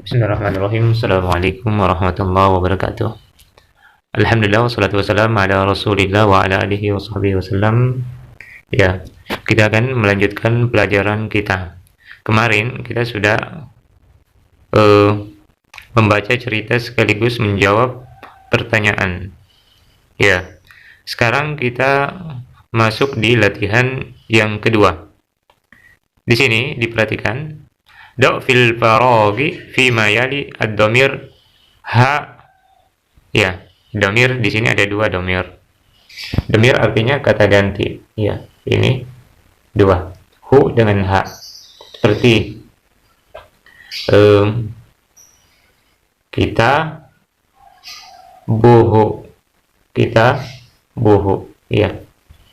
Bismillahirrahmanirrahim. Assalamualaikum warahmatullahi wabarakatuh. Alhamdulillah wassalatu wassalamu ala Rasulillah wa ala alihi wa sahbihi wasallam. Ya, kita akan melanjutkan pelajaran kita. Kemarin kita sudah membaca cerita sekaligus menjawab pertanyaan. Ya, sekarang kita masuk di latihan yang kedua. Di sini diperhatikan fil faraghi fi ma yali ad-dhamir ha. Ya, dhamir di sini ada dua dhamir. Dhamir artinya kata ganti. Ya, ini dua. Hu dengan ha. Seperti kita buhu. Kita buhu. Ya.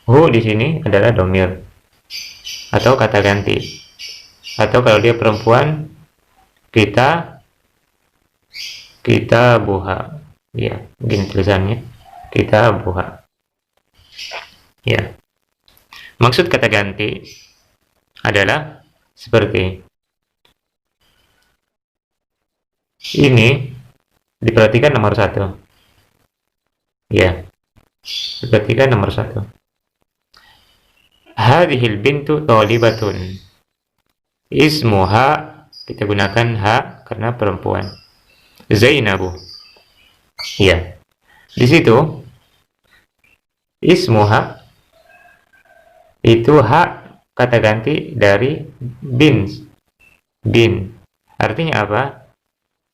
Hu di sini adalah dhamir atau kata ganti. Atau kalau dia perempuan, kita buha. Ya, begini tulisannya. Kita buha. Ya. Maksud kata ganti adalah seperti ini. Diperhatikan nomor 1. Ya. Diperhatikan nomor 1. Hadhil bintu thalibatun. Ismuha, kita gunakan ha karena perempuan. Zainabu. Ya. Di situ ismuha itu ha kata ganti dari bin. Bin. Artinya apa?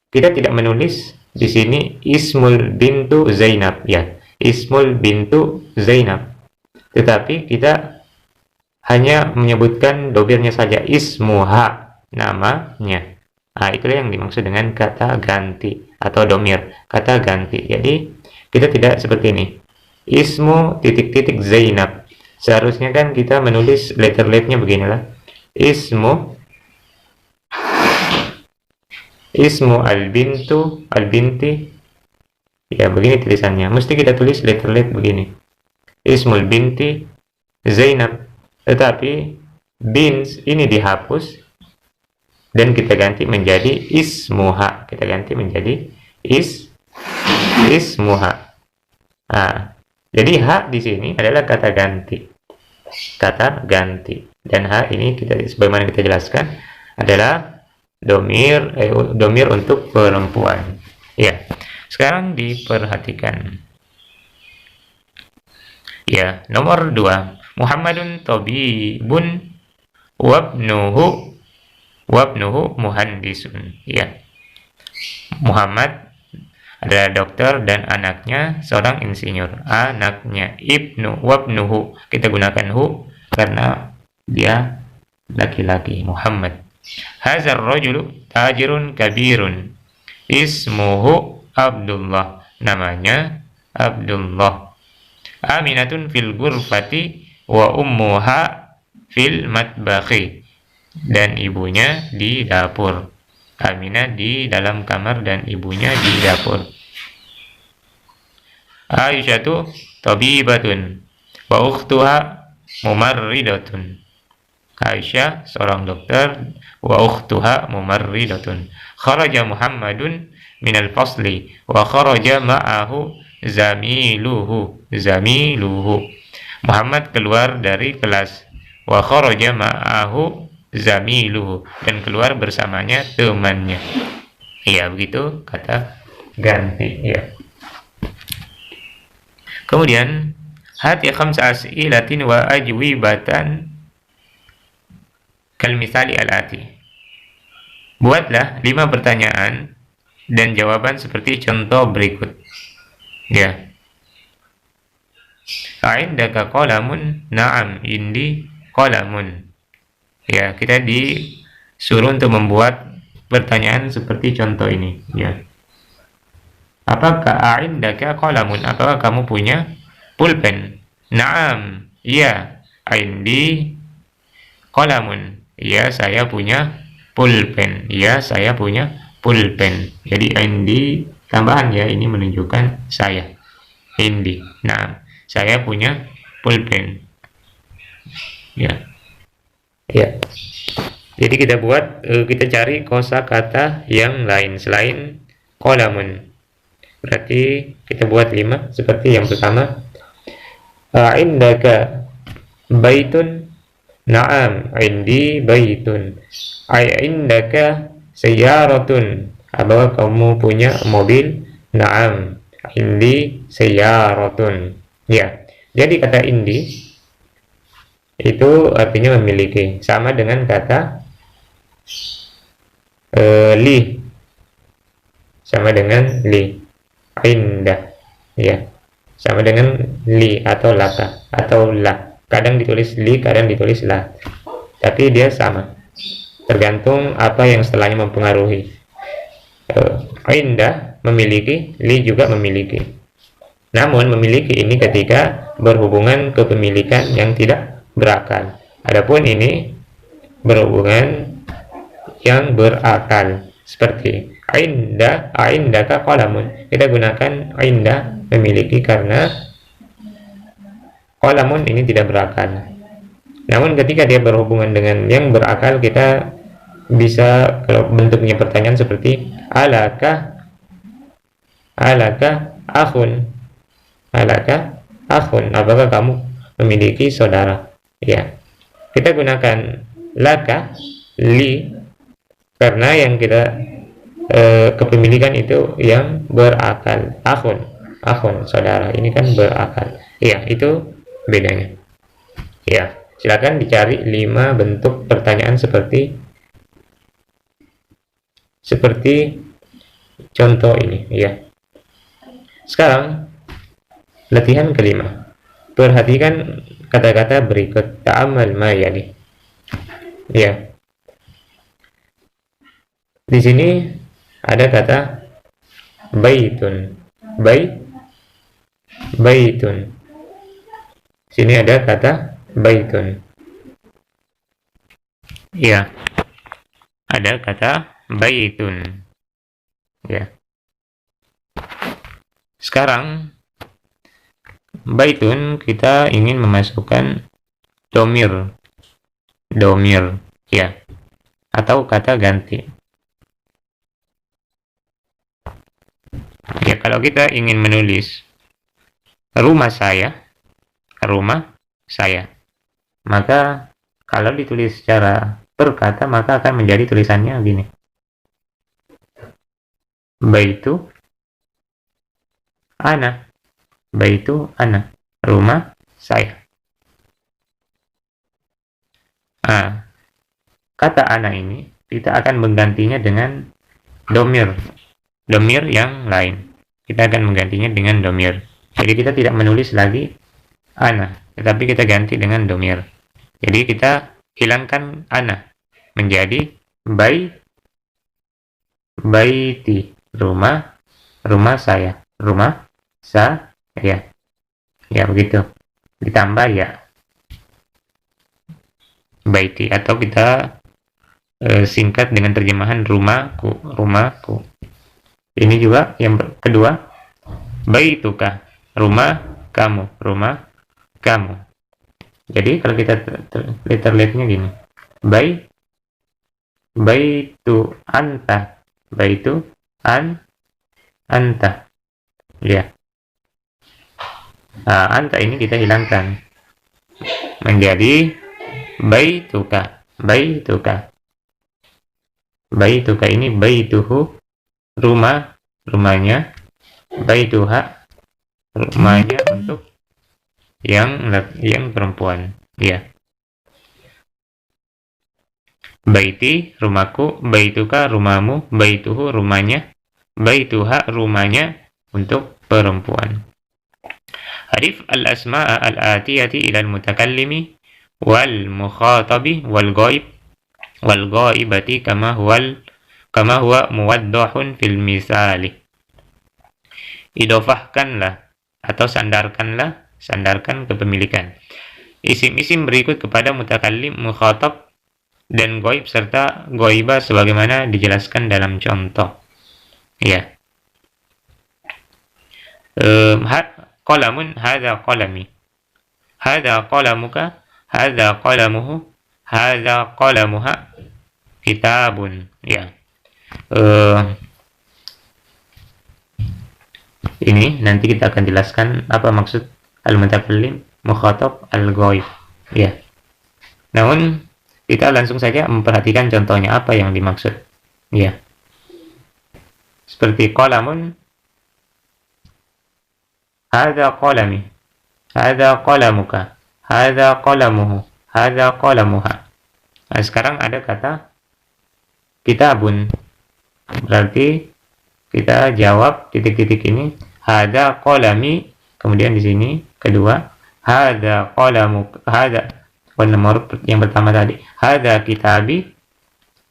Kita tidak menulis di sini ismul bintu Zainab, ya. Ismul bintu Zainab. Tetapi kita hanya menyebutkan dobirnya saja, ismuha, namanya. Nah, itulah yang dimaksud dengan kata ganti atau domir, kata ganti. Jadi kita tidak seperti ini, ismu titik-titik Zainab. Seharusnya kan kita menulis letter-letternya beginilah, ismu al-bintu, al-binti. Ya, begini tulisannya. Mesti kita tulis letter-let begini, ismul binti Zainab. Tetapi bins ini dihapus dan kita ganti menjadi ismuha. Kita ganti menjadi ismuha. Nah, jadi ha di sini adalah kata ganti. Kata ganti. Dan ha ini kita sebagaimana kita jelaskan adalah domir untuk perempuan. Ya. Sekarang diperhatikan. Ya, nomor 2. Muhammadun tabibun wabnuhu muhandisun. Ya. Muhammad adalah dokter dan anaknya seorang insinyur. Anaknya wabnuhu. Kita gunakan hu karena dia laki-laki. Muhammad. Hazar rajulu tajirun kabirun. Ismuhu Abdullah. Namanya Abdullah. Aminatun fil ghurfati wa ummuha fil matbakhi. Dan ibunya di dapur. Aminah di dalam kamar dan ibunya di dapur. Aisyatu tabibatun wa ukhtuha mumarridatun. Aisyah seorang dokter, wa ukhtuha mumarridatun. Kharaja Muhammadun minal fasli wa kharaja ma'ahu zamiluhu. Muhammad keluar dari kelas, wa kharaja ma'ahu zamiluhu, dan keluar bersamanya temannya. Ya, begitu kata ganti, ya. Kemudian hati khamsa as'ilatin wa ajwibatan kal misali al-ati. Buatlah 5 pertanyaan dan jawaban seperti contoh berikut. Ya. Aindaka qalamun? Na'am, indi qalamun. Ya, kita disuruh untuk membuat pertanyaan seperti contoh ini, ya. Apakah aindaka qalamun? Apakah kamu punya pulpen? Na'am, iya. Indi qalamun. Ya, saya punya pulpen. Ya, saya punya pulpen. Jadi indi tambahan, ya, ini menunjukkan saya. Indi. Nah, saya punya pulpen. Ya. Ya. Jadi kita cari kosakata yang lain selain qalamun. Berarti kita buat 5 seperti yang pertama. Indaka baitun. Na'am, indi baitun. Indaka sayyaratun. Apakah kamu punya mobil? Na'am, indi sayyaratun. Ya. Jadi kata indi itu artinya memiliki, sama dengan kata li, sama dengan li. Indah, ya, sama dengan li atau laka atau la. Kadang ditulis li, kadang ditulis la, tapi dia sama, tergantung apa yang setelahnya mempengaruhi. Indah memiliki, li juga memiliki. Namun memiliki ini ketika berhubungan kepemilikan yang tidak berakal. Adapun ini berhubungan yang berakal, seperti indaka qalamun. Kita gunakan indah memiliki karena qalamun ini tidak berakal. Namun ketika dia berhubungan dengan yang berakal, kita bisa, kalau bentuknya pertanyaan seperti alaka akhun, apakah kamu memiliki saudara? Ya, kita gunakan laka, li, karena yang kita kepemilikan itu yang berakal. Akhun saudara, ini kan berakal. Ya, itu bedanya. Ya, silakan dicari 5 bentuk pertanyaan seperti contoh ini, ya. Sekarang latihan kelima. Perhatikan kata-kata berikut. Ta'amal ma yali. Ya. Di sini ada kata baitun. Baitun. Sini ada kata baitun. Ya. Ada kata baitun. Ya. Sekarang baitun kita ingin memasukkan domir, ya, atau kata ganti. Ya, kalau kita ingin menulis rumah saya, maka kalau ditulis secara per kata, maka akan menjadi tulisannya gini. Baitu ana, rumah saya. Kata ana ini kita akan menggantinya dengan domir yang lain. Kita akan menggantinya dengan domir. Jadi kita tidak menulis lagi ana, tetapi kita ganti dengan domir. Jadi kita hilangkan ana, menjadi baiti, rumah saya, ya begitu. Ditambah ya baiti, atau kita singkat dengan terjemahan rumahku. Ini juga yang kedua, baituka, rumah kamu. Jadi kalau kita lihatnya gini, baitu anta, anta, ya. Anta ini kita hilangkan menjadi baituka. Baituka ini baituhu, rumahnya, baituha, rumahnya untuk yang perempuan, ya. Baiti, rumahku, baituka, rumahmu, baituhu, rumahnya, baituha, rumahnya untuk perempuan. Arif al-asma'a al-atiyati ila al-mutakallimi wal mukhatabi wal ghaibati kama huwa muwaddahun fil misali. Idofahkanlah atau sandarkan kepemilikan isim-isim berikut kepada mutakallim, mukhatab, dan ghaib serta ghaibah sebagaimana dijelaskan dalam contoh. Ya. Qalamun, hadza qalami. Hadza qalamuka, hadza qalamuhu, hadza qalamuha, kitabun. Ya. Ini nanti kita akan jelaskan apa maksud al-mutakallim, mukhatab, al-ghaib. Ya. Namun kita langsung saja memperhatikan contohnya apa yang dimaksud. Ya. Seperti qalamun, hadza qalami, hadza qalamuka, hadza qalamuhu, hadza qalamuha. Nah, sekarang ada kata kitabun. Berarti kita jawab titik-titik ini, hadza qalami, kemudian di sini kedua, hadza qalamuk, hadza nomor yang pertama tadi, hadza kitabi,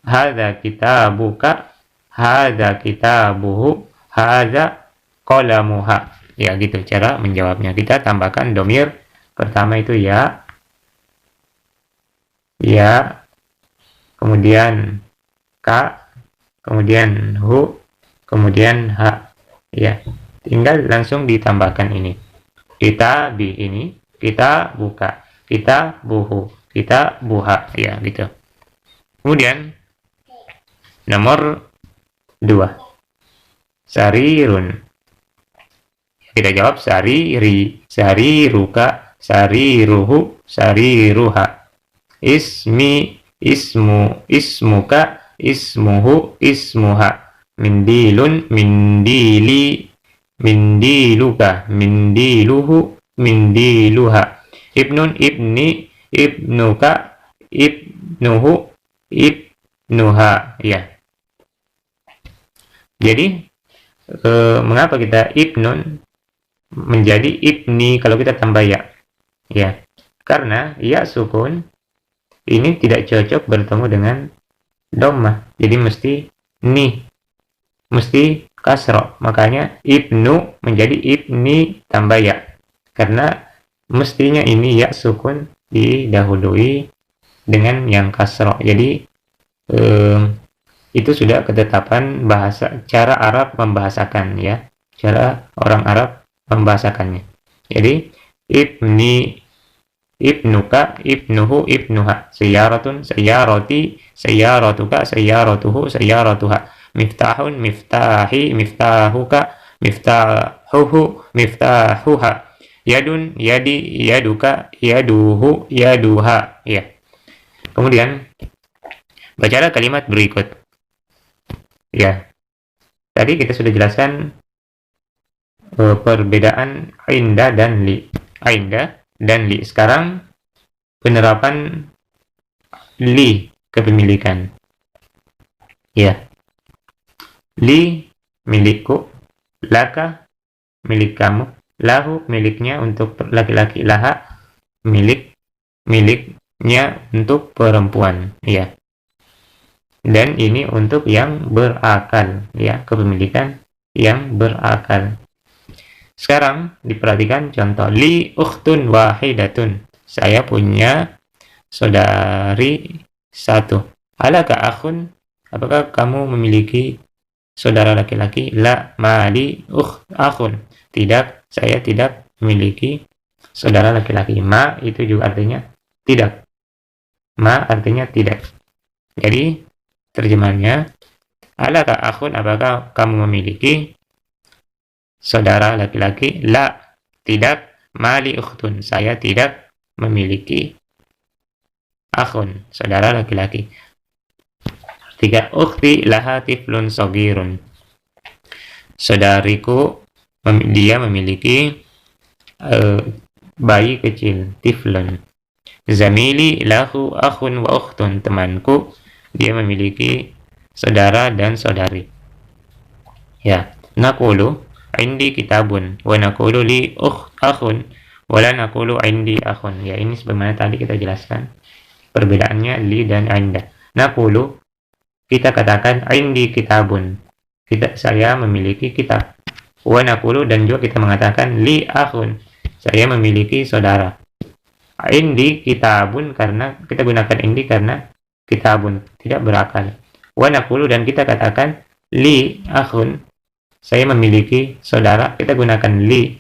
hadza kitabuka, hadza kitabuhu, hadza qalamuha. Ya, gitu cara menjawabnya. Kita tambahkan domir pertama itu ya, kemudian ka, kemudian hu, kemudian ha. Ya, tinggal langsung ditambahkan ini. Kita bi ini, kita buka, kita buhu, kita buha. Ya, gitu. Kemudian nomor 2. Sarirun. Kita jawab sariri, sariruka, sariruhu, sariruha. Ismi, ismu, ismuka, ismuhu, ismuha. Mindilun, mindili, mindiluka, mindiluhu, mindiluha. Ibnun, ibni, ibnuka, ibnuhu, ibnuha. Ya. Jadi mengapa kita ibnun menjadi ibni kalau kita tambah ya? Ya, karena ya sukun ini tidak cocok bertemu dengan dhammah. Jadi mesti kasroh. Makanya ibnu menjadi ibni tambah ya. Karena mestinya ini ya sukun didahului dengan yang kasroh. Jadi itu sudah ketetapan bahasa, cara Arab membahasakan ya. Cara orang Arab membahasakannya. Jadi ibni, ibnuka, ibnuhu, ibnuha. Sayyaratun, sayyarati, sayyaratuka, sayyaratuhu, sayyaratuha. Miftahun, miftahi, miftahuka, miftahuhu, miftahuha. Yadun, yadi, yaduka, yaduhu, yaduha. Ya. Kemudian bacalah kalimat berikut. Ya. Tadi kita sudah jelaskan perbedaan inda dan li. Inda dan li. Sekarang penerapan li kepemilikan. Ya. Li milikku, laka milik kamu, lahu miliknya untuk laki-laki, laha miliknya untuk perempuan. Ya. Dan ini untuk yang berakal, ya, kepemilikan yang berakal. Sekarang diperhatikan contoh li ukhtun wahidatun. Saya punya saudari satu. Alaka akhun? Apakah kamu memiliki saudara laki-laki? La mali akhun. Tidak, saya tidak memiliki saudara laki-laki. Ma itu juga artinya tidak. Ma artinya tidak. Jadi terjemahannya, alaka akhun, apakah kamu memiliki saudara laki-laki? La, tidak. Mali ukhtun, saya tidak memiliki akhun, saudara laki-laki. 3. Ukhti laha tiflun sogirun. Saudariku, dia memiliki bayi kecil, tiflun. Zamili lahu akhun wa ukhtun. Temanku, dia memiliki saudara dan saudari. Ya, naqulu indi kitabun wa naqulu li akhun wa la naqulu indi akhun. Ya, ini sebagaimana tadi kita jelaskan perbedaannya li dan inda. Naqulu, kita katakan indi kitabun, saya memiliki kitab. Wa naqulu, dan juga kita mengatakan li akhun, saya memiliki saudara. Indi kitabun, karena kita gunakan indi karena kitabun tidak berakal. Wa naqulu, dan kita katakan li akhun, saya memiliki saudara, kita gunakan li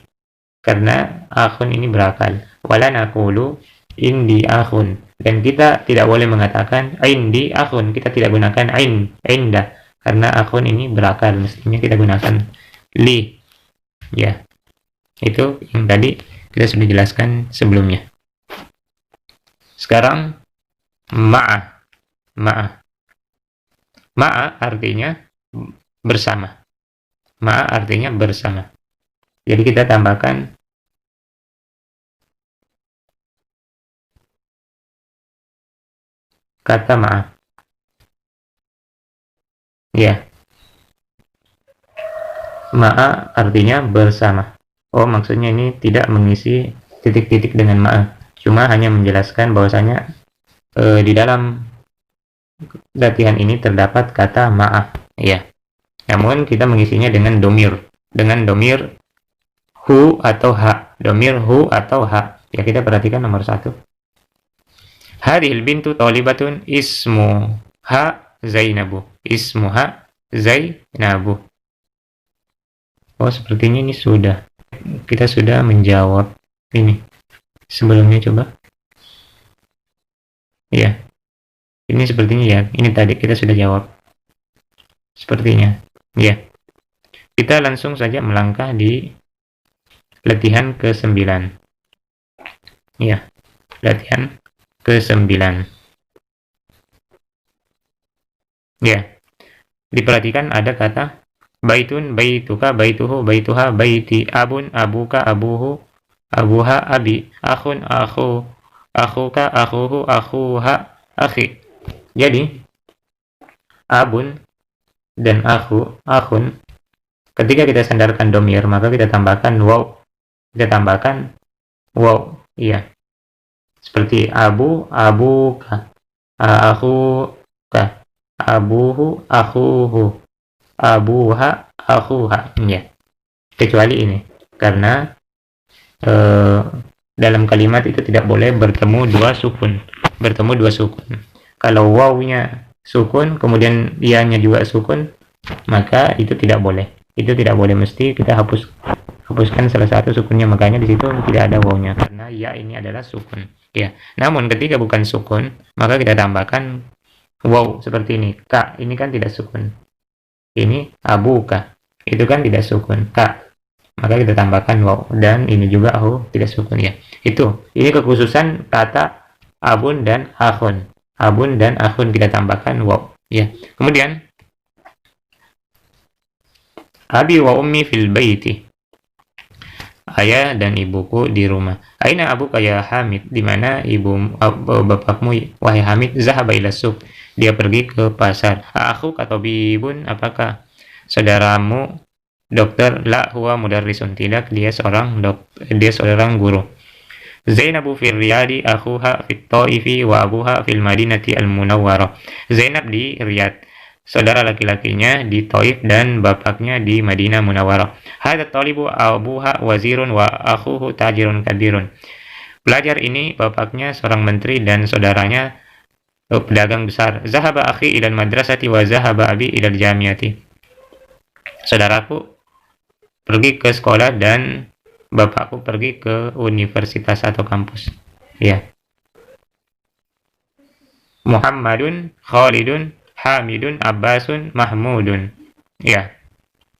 karena akhun ini berakal. Wala naqulu, indi akhun. Dan kita tidak boleh mengatakan indi akhun, kita tidak gunakan inda, karena akhun ini berakal, mestinya kita gunakan li. Ya, itu yang tadi kita sudah jelaskan sebelumnya. Sekarang ma'a. Ma'a artinya bersama. Ma'a artinya bersama. Jadi kita tambahkan kata ma'a. Ya. Ma'a artinya bersama. Oh, maksudnya ini tidak mengisi titik-titik dengan ma'a. Cuma hanya menjelaskan bahwasanya di dalam latihan ini terdapat kata ma'a. Ya. Namun kita mengisinya dengan domir. Dengan domir hu atau ha. Domir hu atau ha. Ya, kita perhatikan nomor 1. Hadhil bintu talibatun ismuha Zainabu. Ismuha Zainabu. Oh, sepertinya ini sudah. Kita sudah menjawab ini. Sebelumnya coba. Ya. Ini sepertinya ya. Ini tadi kita sudah jawab. Sepertinya. Ya. Kita langsung saja melangkah di latihan ke-9. Ya. Latihan ke-9. Ya. Diperhatikan ada kata baitun, baituka, baituhu, baituha, baiti, abun, abuka, abuhu, abuha, abi, akhun, akhu, akhuka, akhuhu, akhuha, akhi. Jadi abun dan akhun, ketika kita sandarkan domir, maka kita tambahkan waw. Kita tambahkan waw. Iya. Seperti abu, abuka, akhuka, abuhu, akhuhu, abuha, akhuha. Ya. Kecuali ini, karena dalam kalimat itu tidak boleh bertemu dua sukun. Kalau wawnya sukun, kemudian ianya juga sukun, maka itu tidak boleh. Itu tidak boleh, mesti kita hapuskan salah satu sukunnya. Makanya di situ tidak ada wawnya, karena ya ini adalah sukun. Ya. Namun ketika bukan sukun, maka kita tambahkan waw seperti ini. Ka, ini kan tidak sukun. Ini abuka, itu kan tidak sukun. Ka, maka kita tambahkan waw. Dan ini juga tidak sukun ya. Ini kekhususan kata abun dan akhun. Abun dan akhun kita tambahkan waw. Ya. Kemudian abi wa ummi fil baiti. Ayah dan ibuku di rumah. Aina abuka ya Hamid? Di mana bapakmu wahai Hamid? Zahaba ila suq. Dia pergi ke pasar. Aku kata bibun, apakah saudaramu dokter? La huwa mudarrisun. Tidak, dia seorang guru. Zainabu fil Riyadi, akhuha fit Taifi, wa abuha fil Madinati al-Munawwarah. Zainab di Riyadh, saudara laki-lakinya di Taif, dan bapaknya di Madinah Munawwarah. Hadza talibu abuha wazirun wa akhuhu tajirun kabirun. Pelajar ini bapaknya seorang menteri dan saudaranya pedagang besar. Zahaba akhi ilal madrasati wa zahaba abi ilal jamiati. Saudaraku pergi ke sekolah dan bapakku pergi ke universitas atau kampus. Ya. Muhammadun, Khalidun, Hamidun, Abbasun, Mahmudun. Ya.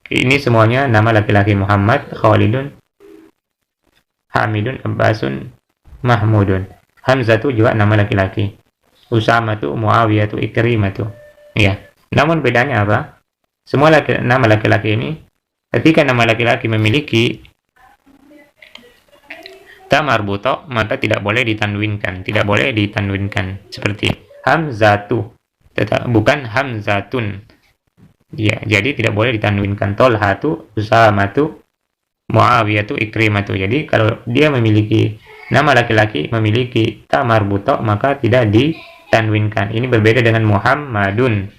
Ini semuanya nama laki-laki. Muhammad, Khalidun, Hamidun, Abbasun, Mahmudun. Hamzah itu juga nama laki-laki. Usama itu, Muawiyah itu, Ikrimah itu. Ya. Namun bedanya apa? Semua nama laki-laki ini, ketika nama laki-laki memiliki ta marbuto, maka tidak boleh ditanwinkan. Seperti Hamzatu, bukan Hamzatun. Ya, jadi tidak boleh ditanwinkan. Tolhatu, Usamatu, Muawiyatu, Ikrimatu. Jadi kalau dia memiliki nama laki-laki memiliki ta marbuto, maka tidak ditanwinkan. Ini berbeda dengan Muhammadun,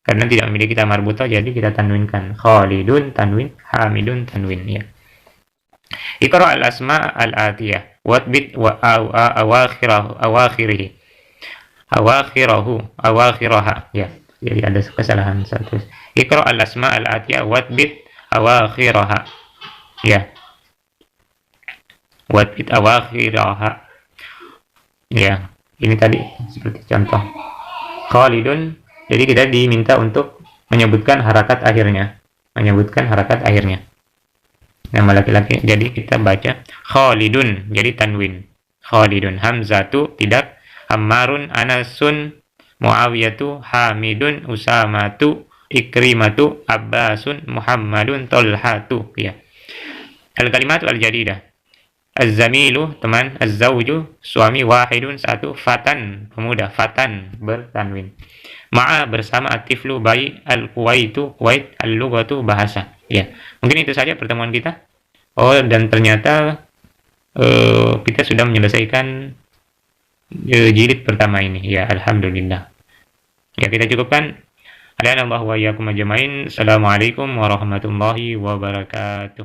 karena tidak memiliki ta marbuto, jadi kita tanwinkan. Khalidun tanwin, Hamidun tanwin. Ya. Iqra al-asma al-atiyah watbit wa awakhiraha. Ya, jadi ada kesalahan satu. Iqra al-asma al-atiyah watbit awakhiraha. Ya. Watbit awakhiraha. Ya, ini tadi seperti contoh. Khalidun, jadi kita diminta untuk menyebutkan harakat akhirnya. Menyebutkan harakat akhirnya. Nama laki-laki, jadi kita baca Khalidun, jadi tanwin. Khalidun. Hamzatu, tidak. Ammarun, Anasun, Muawiyatu, Hamidun, Usamatu, Ikrimatu, Abbasun, Muhammadun, Tolhatu. Ya. Al-kalimatu al-jadidah. Az-zamilu, teman. Az-zawju, suami. Wahidun, satu. Fatan, pemuda. Fatan, bertanwin. Ma'a, bersama. Atiflu, bayi. Al-kuwaitu, kuwait. Al-lugatu, bahasa. Ya, mungkin itu saja pertemuan kita. Oh, dan ternyata kita sudah menyelesaikan jilid pertama ini. Ya, alhamdulillah. Ya, kita cukupkan. Assalamualaikum warahmatullahi wabarakatuh.